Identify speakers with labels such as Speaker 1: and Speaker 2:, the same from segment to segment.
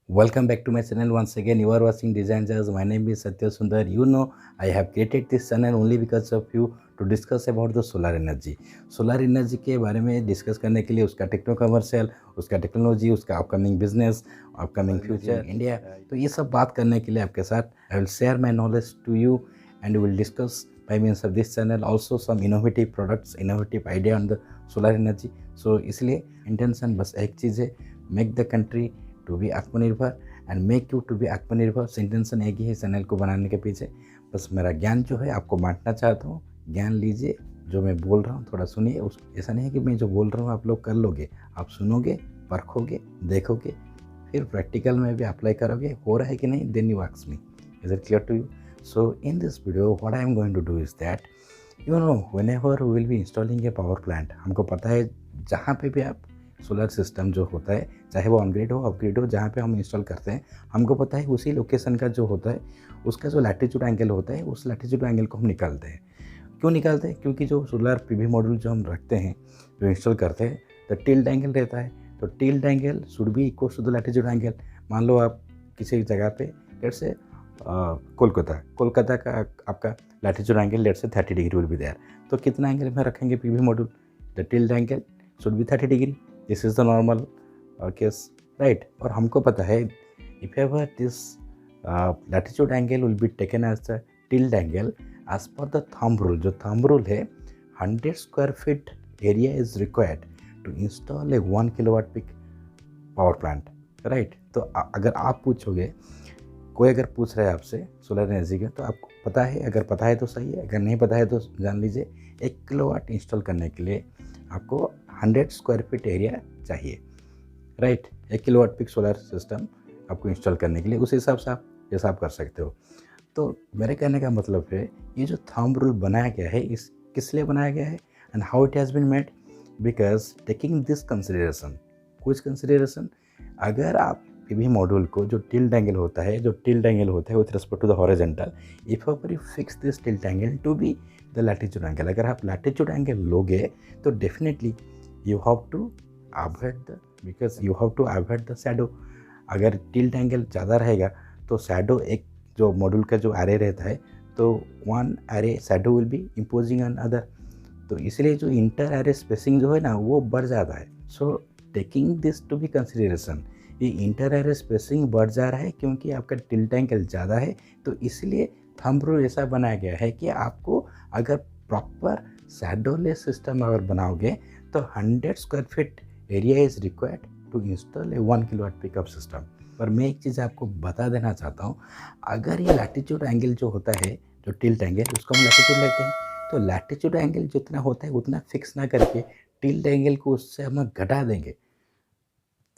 Speaker 1: Welcome back to my channel once again. You are watching Design Jazz. My name is Satya Sundar. You know, I have created this channel only because of you to discuss about the solar energy. Solar energy के बारे में discuss करने के लिए उसका techno commercial, उसका technology, उसका upcoming business, upcoming future India, तो ये सब बात करने के लिए आपके साथ I will share my knowledge to you and will discuss by means of this channel also some innovative products, innovative idea on the solar energy. So इसलिए इंटेंशन बस एक चीज़ है, make the country to be आत्मनिर्भर and make you to be आत्मनिर्भर. Intention एक ही है चैनल को बनाने के पीछे. बस मेरा ज्ञान जो है आपको बांटना चाहता हूँ. ज्ञान लीजिए, जो मैं बोल रहा हूँ थोड़ा सुनिए. ऐसा नहीं है कि मैं जो बोल रहा हूँ आप लोग कर लोगे. आप सुनोगे, परखोगे, देखोगे, फिर प्रैक्टिकल में भी अप्लाई करोगे. हो रहा है कि नहीं, then you ask me. Is it clear to you? So in this video what I am going to do is that whenever we will be installing a power plant, हमको पता है जहाँ पे भी आप सोलर सिस्टम जो होता है, चाहे वो ऑन ग्रिड हो, ऑफ ग्रिड हो, जहाँ पे हम इंस्टॉल करते हैं, हमको पता है उसी लोकेशन का जो होता है उसका जो लैटिट्यूड एंगल होता है, उस लैटिट्यूड एंगल को हम निकालते हैं. क्यों निकालते हैं? क्योंकि जो सोलर पीवी मॉड्यूल जो हम रखते हैं, जो इंस्टॉल करते हैं, तो टिल्ट एंगल रहता है. तो tilt angle should be equal to the latitude angle. मान लो आप किसी जगह पे लेट्स से कोलकाता का आपका latitude angle let's say 30 degree will be there. तो कितना एंगल में रखेंगे PV module? The tilt angle should be 30 degree. This is the normal case, right. और हमको पता है if ever this latitude angle will be taken as the tilt angle as per the thumb rule. जो thumb rule है, 100 square feet area is required to install a 1 kilowatt peak power plant, right. तो अगर आप पूछोगे, कोई अगर पूछ रहा है आपसे सोलर एनर्जी का, तो आपको पता है. अगर पता है तो सही है, अगर नहीं पता है तो जान लीजिए 1 किलोवाट इंस्टॉल करने के लिए आपको 100 स्क्वायर फीट एरिया चाहिए, right. 1 kilowatt peak solar system आपको इंस्टॉल करने के लिए उस हिसाब से आप हिसाब कर सकते हो. तो मेरे कहने का मतलब है, ये जो थंब रूल बनाया गया है, इस किस लिए बनाया गया है and how it has been made? Because taking this consideration, कुछ कंसिडरेशन, अगर आप पीवी मॉड्यूल को जो टिल्ट एंगल होता है with respect to the horizontal, if you fix this tilt angle to be the latitude angle, अगर आप latitude angle लोगे तो definitely you have to avoid the shadow. अगर टिल्ट एंगल ज़्यादा रहेगा तो शैडो, एक जो मॉड्यूल का जो एरे रहता है, तो one array shadow will be imposing on other. तो इसलिए जो इंटर एरे स्पेसिंग जो है ना, वो बढ़ जाता है. So taking this to be consideration, ये इंटर एरे स्पेसिंग बढ़ जा रहा है क्योंकि आपका टिल्ट एंगल ज़्यादा है. तो इसलिए थंब रूल ऐसा बनाया गया है कि आपको अगर प्रॉपर शैडोलेस सिस्टम अगर बनाओगे तो 100 square feet area is required to install a 1 kilowatt pickup system. पर मैं एक चीज़ आपको बता देना चाहता हूँ, अगर ये लैटिट्यूड एंगल जो होता है, जो टिल्ट एंगल, उसको हम लैटिट्यूड लेते हैं, तो लैटिट्यूड एंगल जितना होता है उतना फिक्स ना करके टिल्ट एंगल को उससे हम घटा देंगे,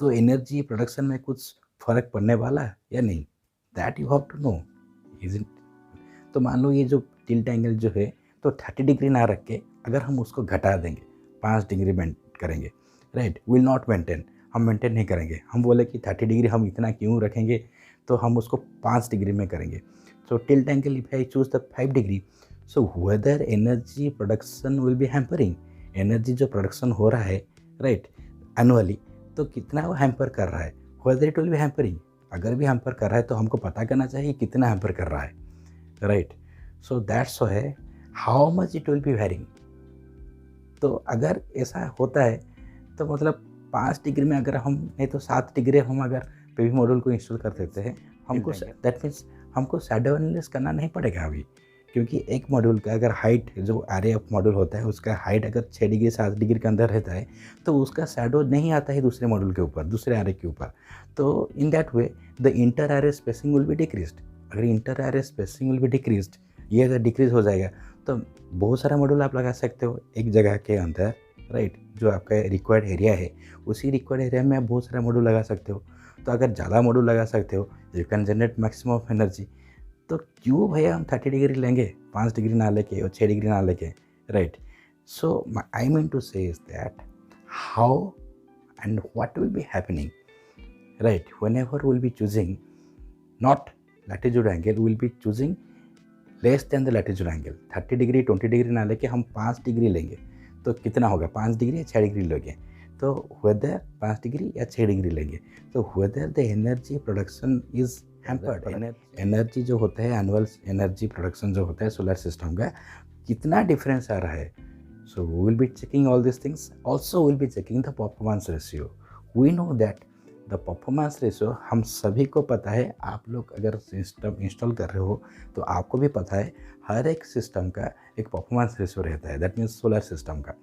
Speaker 1: तो एनर्जी प्रोडक्शन में कुछ फ़र्क पड़ने वाला है या नहीं? That you have to know, is it? तो मान लो ये जो टिल्ट एंगल जो है, तो 30 डिग्री ना रख के अगर हम उसको घटा देंगे, 5 डिग्री मेंटेन करेंगे, राइट. विल नॉट मेंटेन, हम मेंटेन नहीं करेंगे. हम बोले कि 30 डिग्री हम इतना क्यों रखेंगे, तो हम उसको 5 डिग्री में करेंगे. So tilt angle if I choose the 5 degree, so whether energy production will be hampering. Energy जो प्रोडक्शन हो रहा है, राइट, एनुअली, तो कितना वो हैम्पर कर रहा है, whether it will be hampering. अगर भी हैम्पर कर रहा है तो हमको पता करना चाहिए कितना हैम्पर कर रहा है, राइट. सो दैट्स है how much it will be varying. तो अगर ऐसा होता है तो मतलब 5 डिग्री में अगर हम, नहीं तो 7 डिग्री हम अगर पीवी मॉड्यूल को इंस्टॉल कर देते हैं, हमको दैट मीन्स हमको शैडो एनालिसिस करना नहीं पड़ेगा अभी. क्योंकि एक मॉड्यूल का अगर हाइट, जो एरे ऑफ मॉड्यूल होता है उसका हाइट अगर 6 डिग्री 7 डिग्री के अंदर रहता है, तो उसका शैडो नहीं आता है दूसरे मॉड्यूल के ऊपर, दूसरे एरे के ऊपर. तो in that way the inter array spacing will be decreased. अगर inter array spacing will be decreased, ये अगर डिक्रीज हो जाएगा तो बहुत सारा मॉड्यूल आप लगा सकते हो एक जगह के अंदर, राइट. जो आपका रिक्वायर्ड एरिया है, उसी रिक्वायर्ड एरिया में आप बहुत सारा मॉड्यूल लगा सकते हो. तो अगर ज़्यादा मॉड्यूल लगा सकते हो, you can generate maximum of energy. तो क्यों भैया हम 30 डिग्री लेंगे, 5 डिग्री ना लेके और 6 डिग्री ना लेके, right. So I mean to say is that how and what will be happening, right. Whenever will be choosing not latitude angle, will be choosing less than the latitude angle. 30 degree 20 degree ना लेके हम 5 degree लेंगे, तो कितना होगा? 5 degree या 6 degree लोगे, तो वेदर 5 डिग्री या 6 डिग्री लेंगे, तो whether the energy production is hampered, energy जो होता है एनुअल एनर्जी प्रोडक्शन जो होता है सोलर सिस्टम का, कितना डिफरेंस आ रहा है. So we will be checking all this things. Also will be checking the performance ratio. We know that the performance ratio हम सभी को पता है. आप लोग अगर सिस्टम इंस्टॉल कर रहे हो तो आपको भी पता है हर एक सिस्टम का एक परफॉर्मेंस रेशियो रहता है. दैट मीन्स सोलर सिस्टम का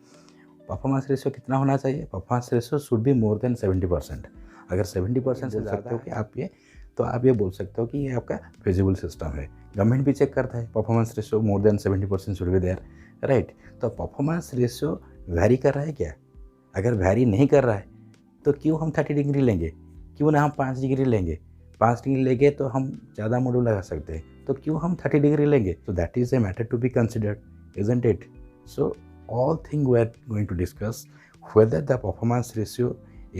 Speaker 1: परफॉर्मेंस रेशियो कितना होना चाहिए? Performance ratio should be more than 70%. अगर 70% से ज़्यादा हो कि आप ये, तो आप ये बोल सकते हो कि ये आपका फिजिबल सिस्टम है. गवर्नमेंट भी चेक करता है performance ratio more than 70% should be there, right. तो परफॉर्मेंस रेशियो वैरी कर रहा है क्या? अगर वैरी नहीं कर रहा है तो क्यों हम 30 डिग्री लेंगे? क्यों ना हम 5 डिग्री लेंगे? 5 डिग्री लेंगे तो हम ज़्यादा मॉड्यूल लगा सकते हैं, तो क्यों हम 30 डिग्री लेंगे? So that is a matter to be considered, isn't it? सो all thing we are going to discuss whether the performance ratio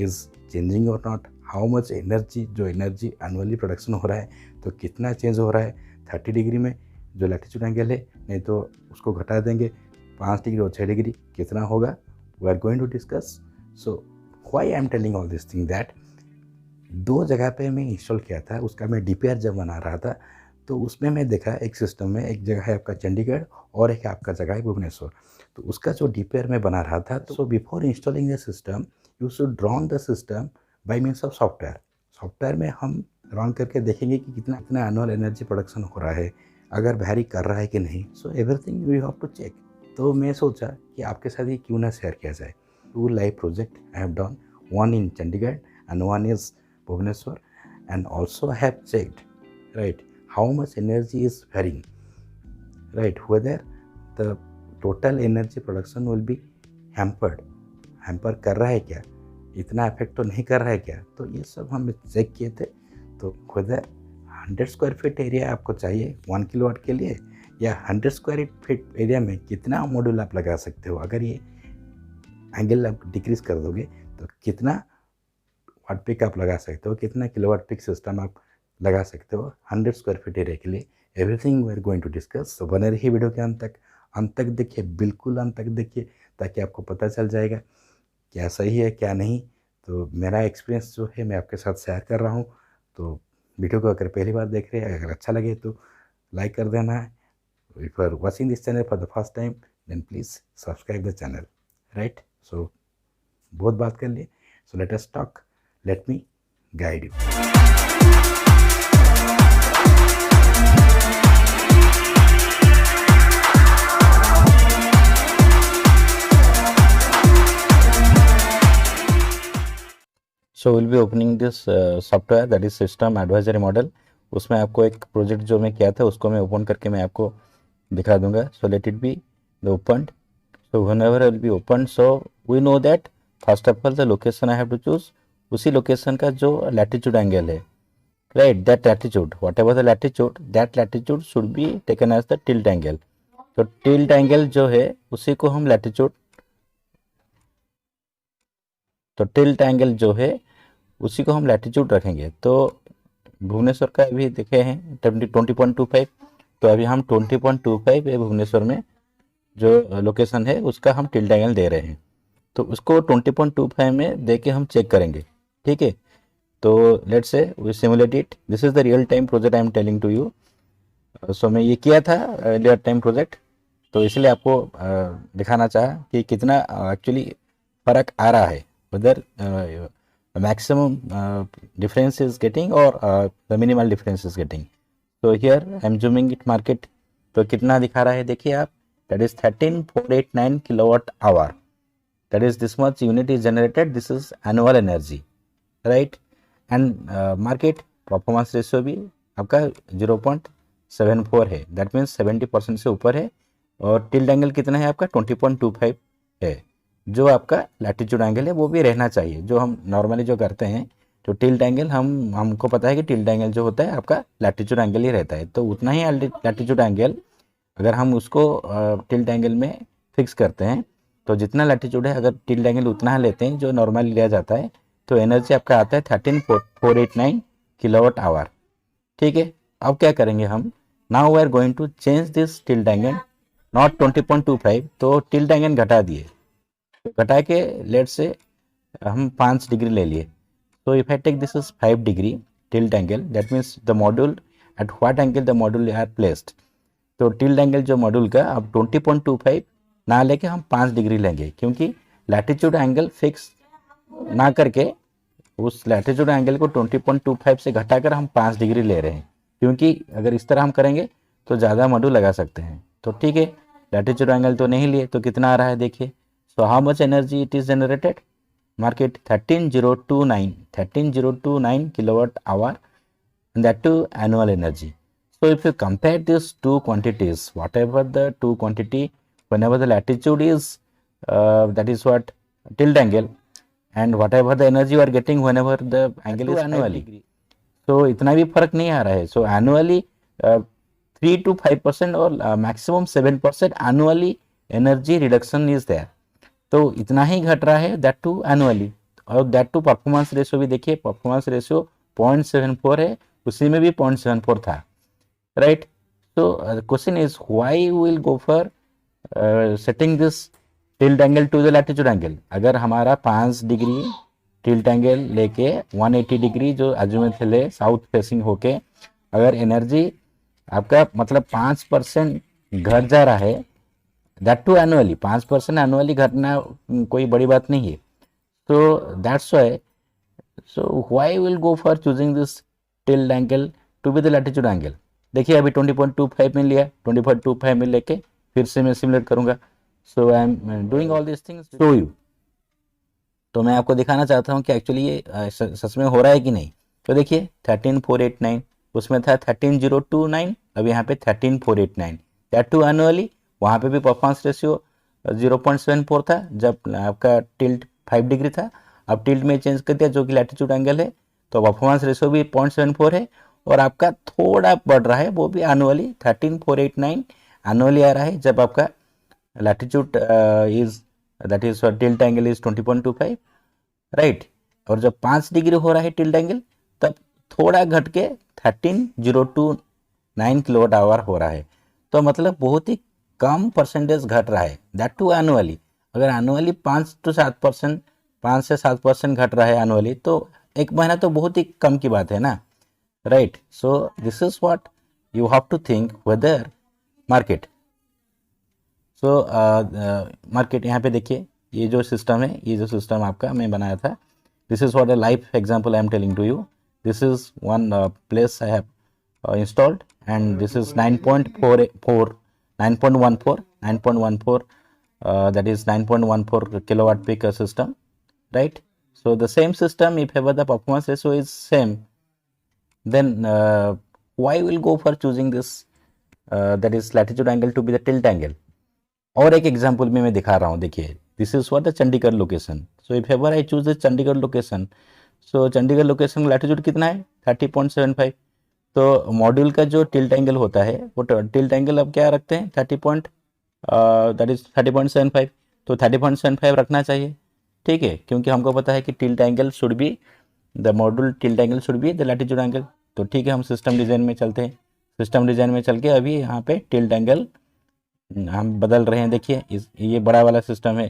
Speaker 1: is changing or not, how much energy, जो एनर्जी एनुअली प्रोडक्शन हो रहा है तो कितना change हो रहा है. 30 डिग्री में जो लैटिट्यूड एंगल है, नहीं तो उसको घटा देंगे 5 डिग्री और 6 डिग्री कितना होगा, we are going to discuss. So why I am telling all this thing that 2 जगह पे मैं इंस्टॉल किया था, उसका मैं डीपीआर जब बना रहा था तो उसमें मैं देखा एक सिस्टम में एक जगह है आपका चंडीगढ़ और एक आपका जगह है भुवनेश्वर. तो उसका जो डीपीआर में बना रहा था, तो before installing the system you should run the system by means of software. Software में हम रन करके देखेंगे कि कितना कितना एनुअल एनर्जी प्रोडक्शन हो रहा है, अगर वैरी कर रहा है कि नहीं. So everything you have to check. तो मैं सोचा कि आपके साथ ये क्यों ना शेयर किया जाए. 2 live project I have done, one in Chandigarh and one is Bhubaneswar, and also I have checked, right, how much energy is varying, right, whether the total energy production will be hamper कर रहा है क्या, इतना effect तो नहीं कर रहा है क्या. तो ये सब हम चेक किए थे. तो whether 100 स्क्वायर फीट एरिया आपको चाहिए 1 किलोवाट के लिए, या 100 स्क्वायर फीट एरिया में कितना मॉड्यूल आप लगा सकते हो. अगर ये एंगल आप डिक्रीज कर दोगे तो कितना वाट पिक आप लगा सकते हो, कितना किलोवाट पिक सिस्टम आप लगा सकते हो 100 स्क्वायर फीट एरिया के लिए. Everything we are going to discuss. तो बने रहिए वीडियो के अंत तक देखिए, बिल्कुल अंत तक देखिए, ताकि आपको पता चल जाएगा क्या सही है क्या नहीं. तो मेरा एक्सपीरियंस जो है मैं आपके साथ शेयर कर रहा हूँ. तो वीडियो को अगर पहली बार देख रहे हैं, अगर अच्छा लगे तो लाइक कर देना है. If you are watching this channel for the first time then please subscribe the channel, right. So बहुत बात कर लिए. So let us talk, let me guide you. So will be opening this software that is system advisory model. उसमें आपको एक project जो मैं किया था उसको मैं ओपन करके मैं आपको दिखा दूंगा. So let it be open. So whenever will be open, so we know that first of all the location I have to choose. उसी लोकेशन का जो लैटिट्यूड एंगल है, right, that latitude, whatever the latitude, that latitude should be taken as the tilt angle. तो tilt angle जो है उसी को हम लैटिट्यूड, तो टिल्ट एंगल जो है उसी को हम लैटिट्यूड रखेंगे. तो भुवनेश्वर का अभी देखे हैं 20.25, तो अभी हम 20.25 भुवनेश्वर में जो लोकेशन है उसका हम टिल्ट एंगल दे रहे हैं. तो उसको 20.25 में दे के हम चेक करेंगे, ठीक है. तो let's say we simulate it. This is the real time project I am telling to you. So मैं ये किया था रियल टाइम प्रोजेक्ट, तो इसलिए आपको दिखाना चाहा कि कितना एक्चुअली फ़र्क आ रहा है, whether maximum difference is getting और the minimal difference is getting. तो here I am zooming it market. तो कितना दिखा रहा है देखिए आप, that is 13.89 kilowatt hour. That is this much unit is generated. This is annual energy, right? And market performance ratio भी आपका 0.74 है. That means 70% से ऊपर है. और टिल्ट एंगल कितना है आपका 20.25 है. जो आपका लैटिट्यूड एंगल है वो भी रहना चाहिए. जो हम नॉर्मली जो करते हैं, तो टिल्ट एंगल हमको पता है कि टिल्ट एंगल जो होता है आपका लैटिट्यूड एंगल ही रहता है. तो उतना ही लैटिट्यूड एंगल अगर हम उसको टिल्ट एंगल में फिक्स करते हैं, तो जितना लैटिट्यूड है अगर टिल्ट एंगल उतना लेते हैं जो नॉर्मली लिया जाता है, तो एनर्जी आपका आता है 13.489 किलोवाट आवर, ठीक है. अब क्या करेंगे हम, now we are going to change this tilt angle, not 20.25. तो टिल्ट एंगल घटा दिए, तो घटा के लेट से हम 5 डिग्री ले लिए, so if I take this is 5 degree tilt angle, that means the module at what angle the module are placed. तो टिल्ट एंगल जो मॉड्यूल का अब 20.25 ना लेके हम 5 डिग्री लेंगे, क्योंकि लैटिट्यूड एंगल फिक्स ना करके उस लैटिट्यूड एंगल को 20.25 से घटाकर हम 5 डिग्री ले रहे हैं, क्योंकि अगर इस तरह हम करेंगे तो ज़्यादा मॉड्यूल लगा सकते हैं। तो ठीक है, लैटिट्यूड एंगल तो नहीं लिए, तो कितना आ रहा है देखिए। So how much energy it is generated, market 13029 kilowatt hour, and that too annual energy. So if you compare these two quantities, whatever the two quantity, whenever the latitude is that is what tilt angle, and whatever the energy you are getting whenever the angle is annually, so इतना भी फर्क नहीं आ रहा है। So annually 3 to 5% और maximum 7% annually energy reduction is there, तो इतना ही घट रहा है, दैट टू एनुअली। और दैट टू परफॉर्मेंस रेशियो भी देखिए, परफॉर्मेंस रेशियो 0.74 है, उसी में भी 0.74 था, राइट। तो question is why will go for setting this tilt angle to the latitude angle. अगर हमारा 5 डिग्री टिल्ट एंगल लेके 180 डिग्री जो अजूमेथ ले साउथ फेसिंग होके अगर एनर्जी आपका मतलब 5% घट जा रहा है, दैट टू एनुअली, 5% एनुअली घटना कोई बड़ी बात नहीं है। तो that's why, so why will go for choosing this tilt angle to be the latitude angle. देखिए अभी 20.25 में लिया, 20.25 में लेके फिर से मैं सिमुलेट करूंगा। So I am doing all this things show you. तो मैं आपको दिखाना चाहता हूँ कि एक्चुअली ये सच में हो रहा है कि नहीं। तो देखिए 13489, उसमें था 13029, अब यहाँ पे 13489, दैट टू एनुअली। वहाँ पे भी परफॉर्मेंस रेशियो 0.74 था जब आपका टिल्ट 5 डिग्री था, अब टिल्ट में चेंज कर दिया जो कि लैटिट्यूड एंगल है, तो परफॉर्मेंस रेशियो भी 0.74 है, और आपका थोड़ा बढ़ रहा है वो भी एनुअली 13489 एनुअली आ रहा है जब आपका latitude is that is tilt angle is 20.25, right. और जब 5 डिग्री हो रहा है टिल्ट एंगल तब थोड़ा घट के 13029 किलोवाट आवर हो रहा है। तो मतलब बहुत ही कम परसेंटेज घट रहा है, दैट टू एनुअली। अगर एनुअली 5 से 7% घट रहा है एनुअली, तो एक महीना तो बहुत ही कम की बात है ना, right. So this is what you have to think whether market. So market यहाँ पे देखिए, ये जो सिस्टम है, ये जो सिस्टम आपका मैं बनाया था, this is what a live example I am telling to you. This is one place I have installed, and this is 9.14 that is 9.14 kilowatt peak system, right? So the same system, if ever the performance ratio is same, then why will go for choosing this that is latitude angle to be the tilt angle? और एक example में मैं दिखा रहा हूँ, देखिए this is what the Chandigarh location. So if ever I choose the Chandigarh location, so Chandigarh location latitude कितना है 30.75। तो मॉड्यूल का जो टिल्ट एंगल होता है वो टिल्ट एंगल अब क्या रखते हैं 30.75, तो 30.75 रखना चाहिए, ठीक है, क्योंकि हमको पता है कि tilt angle should be the module tilt angle should B the latitude angle. तो ठीक है, हम सिस्टम डिज़ाइन में चलते हैं। सिस्टम डिज़ाइन में चल के अभी यहाँ पे टिल्ट एंगल हम बदल रहे हैं। देखिए ये बड़ा वाला सिस्टम है,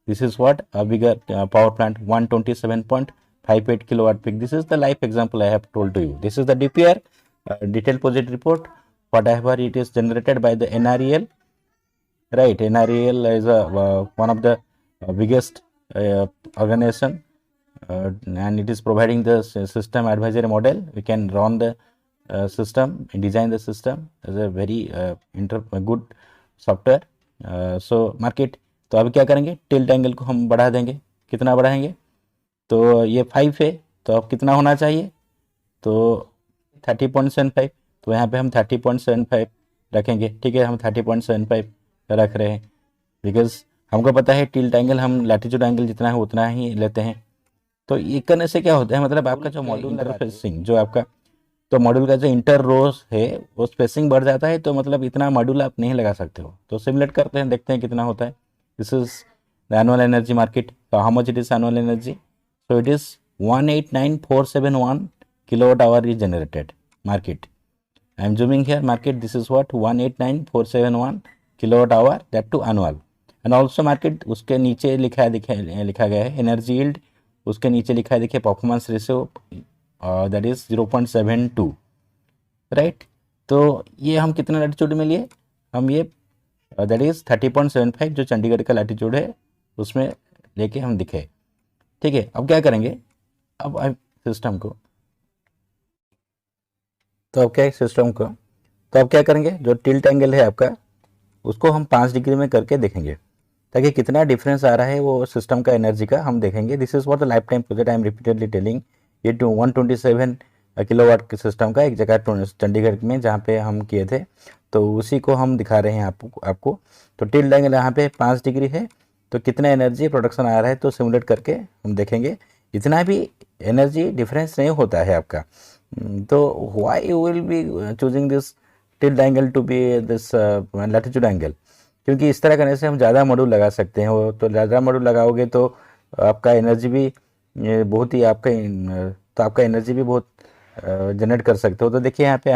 Speaker 1: this is what a bigger power plant 127.58 kilowatt peak. This is the life example I have told to you. This is the DPR detailed project report, whatever it is generated by the NREL, right? NREL is one of the biggest organization, and it is providing the system advisory model. We can run the system and design the system as a very good software. So market, तो अभी क्या करेंगे, tilt angle को हम बढ़ा देंगे। कितना बढ़ाएंगे, तो ये 5 है, तो अब कितना होना चाहिए, तो 30.75, तो यहाँ पे हम 30.75 रखेंगे, ठीक है। हम 30.75 रख रहे हैं बिकॉज हमको पता है टिल्ट एंगल हम लैटिट्यूड एंगल जितना है उतना ही लेते हैं। तो ये करने से क्या होता है, मतलब आपका जो मॉड्यूल इंटरफेसिंग जो आपका, तो मॉड्यूल का जो इंटर रोज है वो स्पेसिंग बढ़ जाता है, तो मतलब इतना मॉड्यूल आप नहीं लगा सकते हो। तो सिमुलेट करते हैं, देखते हैं कितना होता है। This is the annual energy market. तो how much it is annual energy, so it is 189,471 kilowatt hour is generated market. I am zooming here market, this is what 189,471 kilowatt hour, that to annual। and also market उसके नीचे लिखा गया है energy yield उसके नीचे लिखा है देखिए performance ratio that is 0.72, right. तो ये हम कितने लैटिट्यूड में लिए, हम ये दैट इज़ 30.75 जो चंडीगढ़ का लैटिट्यूड है उसमें लेके हम दिखे, ठीक है। अब क्या करेंगे, अब सिस्टम को, तो अब क्या है सिस्टम को, तो अब क्या करेंगे, जो टिल्ट एंगल है आपका उसको हम 5 डिग्री में करके देखेंगे ताकि कितना डिफरेंस आ रहा है वो सिस्टम का एनर्जी का हम देखेंगे। This is for the life time project, I M repeatedly telling. ये 127 किलोवाट के सिस्टम का एक जगह चंडीगढ़ में जहाँ पे हम किए थे, तो उसी को हम दिखा रहे हैं आपको। तो टिल्ट एंगल यहाँ पे 5 डिग्री है, तो कितना एनर्जी प्रोडक्शन आ रहा है तो सिमुलेट करके हम देखेंगे। इतना भी एनर्जी डिफरेंस नहीं होता है आपका। तो why you will be choosing this tilt angle to be this latitude angle, क्योंकि इस तरह करने से हम ज़्यादा मॉड्यूल लगा सकते हैं। वो तो ज़्यादा मॉड्यूल लगाओगे तो आपका एनर्जी भी बहुत ही तो आपका एनर्जी भी बहुत जनरेट कर सकते हो। तो देखिए यहाँ पे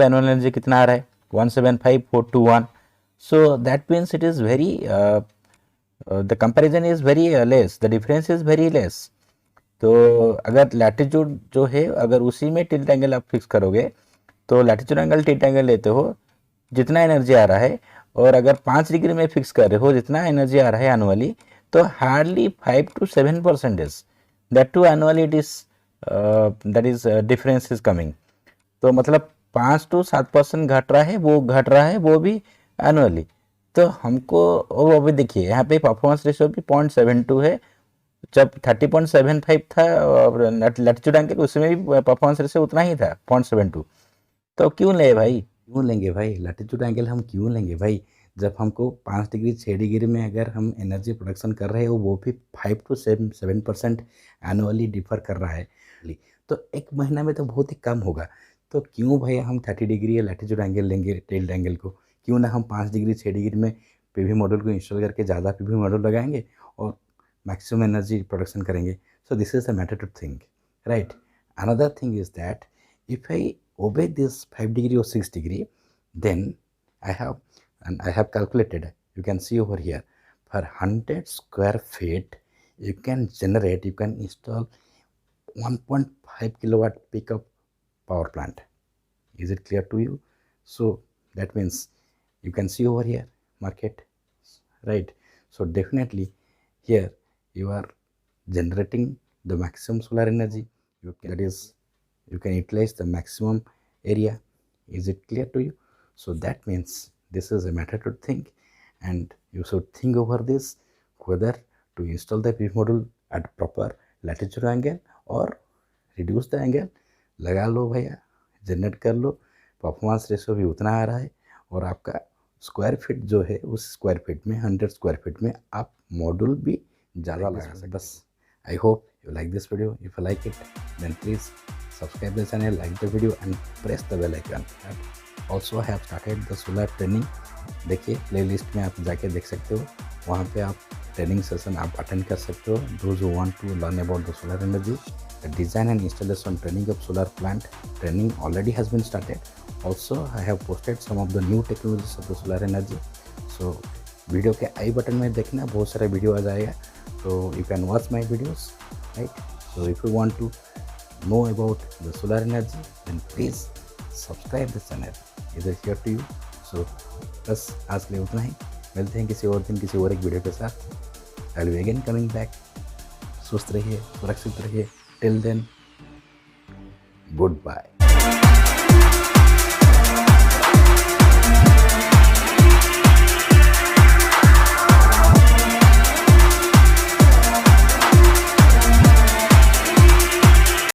Speaker 1: एनुअल एनर्जी कितना आ रहा है, 175,421। So that means it is very the comparison is very less, the difference is very less. तो अगर लैटिट्यूड जो है अगर उसी में टिल्ट एंगल आप फिक्स करोगे, तो लैटिट्यूड एंगल टिल्ट एंगल लेते हो जितना एनर्जी आ रहा है, और अगर 5 डिग्री में फिक्स कर रहे हो जितना एनर्जी आ रहा है एनुअली, तो hardly 5 to 7% that to annually it is that is difference is coming. तो मतलब 5 to 7% घट रहा है वो भी एनुअली। तो हमको और अभी देखिए यहाँ पे परफॉर्मेंस रेशियो भी 0.72 है, जब 30.75 था और लैटिट्यूड एंगल उसमें भी परफॉर्मेंस रेशियो उतना ही था 0.72। तो क्यों लेंगे भाई लैटिट्यूड एंगल, हम क्यों लेंगे भाई, जब हमको 5 डिग्री 6 डिग्री में अगर हम एनर्जी प्रोडक्शन कर रहे हो वो भी 5 to 7% एनुअली डिफर कर रहा है, तो एक महीना में तो बहुत ही कम होगा। तो क्यों भाई हम 30 डिग्री या लैटिट्यूड एंगल लेंगे टिल्ट एंगल को, क्यों ना हम 5 डिग्री 6 डिग्री में पीवी मॉडल को इंस्टॉल करके ज़्यादा पीवी मॉडल लगाएंगे और मैक्सिमम एनर्जी प्रोडक्शन करेंगे। So this is the matter to think, right. Another thing is that if I obey this 5 degree or 6 degree, then I have calculated, you can see over here, for 100 square feet you can install 1.5 kilowatt pickup power plant. Is it clear to you? So that means you can see over here market, right? So definitely here you are generating the maximum solar energy, you can utilize the maximum area. Is it clear to you? So that means this is a matter to think, and you should think over this whether to install the PV module at proper latitude angle or reduce the angle। लगा लो भैया, generate कर लो, performance ratio भी उतना आ रहा है, और आपका square feet जो है उस स्क्वायर फीट में 100 स्क्वायर फीट में आप मॉड्यूल भी ज़्यादा लगा सकते। बस I hope you like this video. If you like it, then please subscribe the channel, like the video and press the bell icon. Also I have started the solar training। देखिए playlist में आप जाके देख सकते हो, वहाँ पे आप ट्रेनिंग सेशन आप अटेंड कर सकते हो। Those who want to learn about the solar energy, the design and installation training of solar plant training already has been started. Also I have posted some of the new technologies of the solar energy। So video के आई button में देखना, बहुत सारे video आ जाएगा, so you can watch my videos, right? So if you want to know about the solar energy, then please subscribe the channel। Is it clear to you? So बस आज के लिए उतना ही, मिलते हैं किसी और दिन किसी और एक वीडियो के साथ। I will be again coming back. सुस्त रहिए, सुरक्षित रहिए। Till then, good bye.